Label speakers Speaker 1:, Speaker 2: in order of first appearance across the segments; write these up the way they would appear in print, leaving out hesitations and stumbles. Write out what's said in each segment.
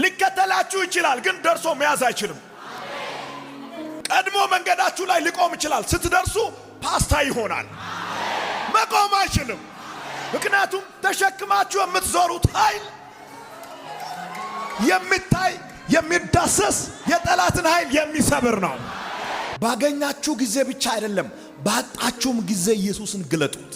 Speaker 1: ሊከተላችሁ ይችላል ግን ደርሶ መያዝ አይችልም ቀድሞ መንገዳችሁ ላይ ሊቆም ይችላል ስትደርሱ ፓስታ ይሆናል መቆም አይችልም ምክንያቱም ተሸክማችሁ የምትዞሩት ኃይል የሚታይ የሚዳሰስ የጠላትን ኃይል የሚሰብር ነው ባገኛችሁ ጊዜ ብቻ አይደለም ባጣችሁም ጊዜ ኢየሱስን ግለጡት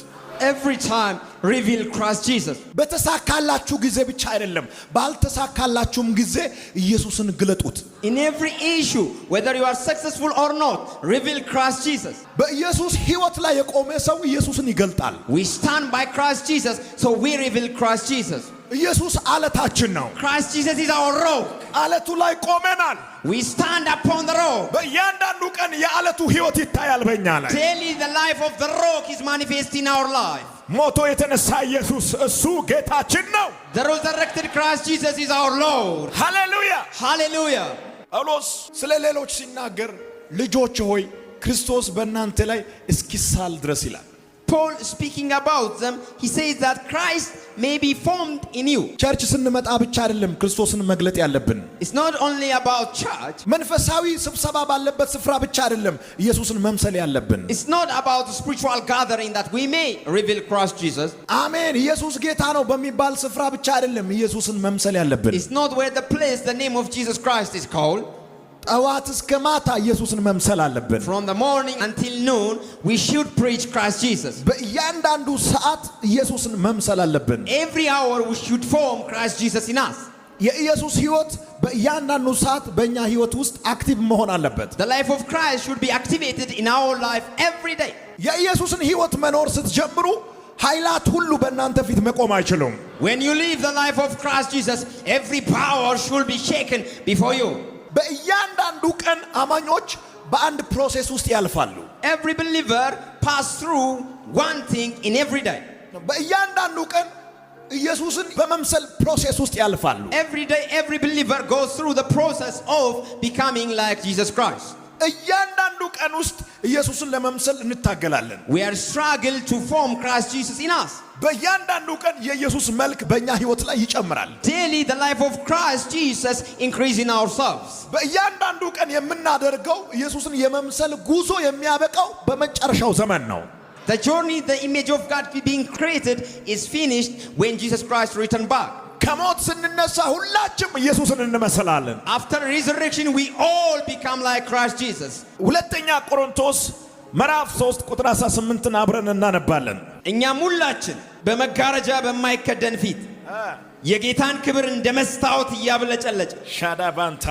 Speaker 2: Every time reveal Christ Jesus.
Speaker 1: በተሳካላችሁ ጊዜ ብቻ አይደለም ባልተሳካላችሁም ጊዜ ኢየሱስን ግለጡት
Speaker 2: In every issue, whether you are successful or not, reveal Christ Jesus.
Speaker 1: በኢየሱስ ሕይወት ላይ የቆመ ሰው ኢየሱስን ይገልጣል
Speaker 2: We stand by Christ Jesus, so we reveal Christ Jesus.
Speaker 1: ኢየሱስ አለታችን ነው
Speaker 2: Christ Jesus is our rock.
Speaker 1: አለቱ ላይ ቆመናል
Speaker 2: We stand upon the rock.
Speaker 1: በእያንዳንዱ ቀን የአለቱ ሕይወት ይታያል በእኛ ላይ
Speaker 2: Daily the life of the rock is manifest in our life.
Speaker 1: ሞቶ የተነሳ ኢየሱስ እሱ ጌታችን ነው
Speaker 2: The resurrected Christ Jesus is our Lord.
Speaker 1: ሃሌሉያ
Speaker 2: Hallelujah.
Speaker 1: ጳውሎስ ስለ ሌሎች ሲናገር ልጆች ሆይ ክርስቶስ በእናንተ ላይ እስኪሳል ድረስ ይላል
Speaker 2: Paul speaking about them, he says that Christ may be formed in you.
Speaker 1: ቸርች ስንመጣ ብቻ አይደለም ክርስቶስን መግለጥ ያለብን
Speaker 2: It's not only about church.
Speaker 1: መንፈሳዊ ስብሰባ ባለበት ስፍራ ብቻ አይደለም ኢየሱስን መምሰል ያለብን
Speaker 2: It's not about spiritual gathering that we may reveal Christ Jesus.
Speaker 1: አሜን ኢየሱስ ጌታ ነው በሚባል ስፍራ ብቻ አይደለም ኢየሱስን መምሰል ያለብን
Speaker 2: It's not where the place the name of Jesus Christ is called.
Speaker 1: ጠዋት እስከ ማታ ኢየሱስን መምሰል አለብን
Speaker 2: From the morning until noon we should preach Christ Jesus.
Speaker 1: በእያንዳንዱ ሰዓት ኢየሱስን መምሰል አለብን
Speaker 2: Every hour we should form Christ Jesus in us.
Speaker 1: የኢየሱስ ሕይወት በእያንዳንዱ ሰዓት በእኛ ሕይወት ውስጥ አክቲቭ መሆን አለበት
Speaker 2: The life of Christ should be activated in our life every day.
Speaker 1: የኢየሱስን ሕይወት መኖር ስትጀምሩ ኃይላት ሁሉ በእናንተ ፊት መቆም አይችሉም
Speaker 2: When you live the life of Christ Jesus, every power should be shaken before you.
Speaker 1: በእያንዳንዱ ቀን አማኞች በአንድ ፕሮሰስ ውስጥ ያልፋሉ
Speaker 2: Every believer pass through one thing in every day.
Speaker 1: በእያንዳንዱ ቀን ኢየሱስን በመምሰል ፕሮሰስ ውስጥ ያልፋሉ
Speaker 2: Every day every believer goes through the process of becoming like Jesus Christ.
Speaker 1: እያንዳንዱ ቀን ውስጥ ኢየሱስን ለመምሰል እንታገላለን
Speaker 2: We are struggle to form Christ Jesus in us.
Speaker 1: በእያንዳንዱ ቀን የኢየሱስ መልክ በእኛ ሕይወት ላይ ይጨምራል
Speaker 2: Daily the life of Christ Jesus increase in ourselves.
Speaker 1: በእያንዳንዱ ቀን የምናደርገው ኢየሱስን የመምሰል ጉዞ የሚያበቃው በመጨረሻው ዘመን ነው
Speaker 2: The journey, the image of God being created is finished when Jesus Christ returned back.
Speaker 1: ከሞት ስንነሳ ሁላችንም ኢየሱስን እንመስላለን
Speaker 2: After resurrection we all become like Christ Jesus.
Speaker 1: ሁለተኛ ቆሮንቶስ ምዕራፍ 3 ቁጥር 18 አብረን እናነባለን
Speaker 2: እኛም ሁላችን በመጋረጃ በማይከደን ፊት የጌታን ክብር እንደ መስታወት እያብለጨለጭ
Speaker 1: ሻዳባንታ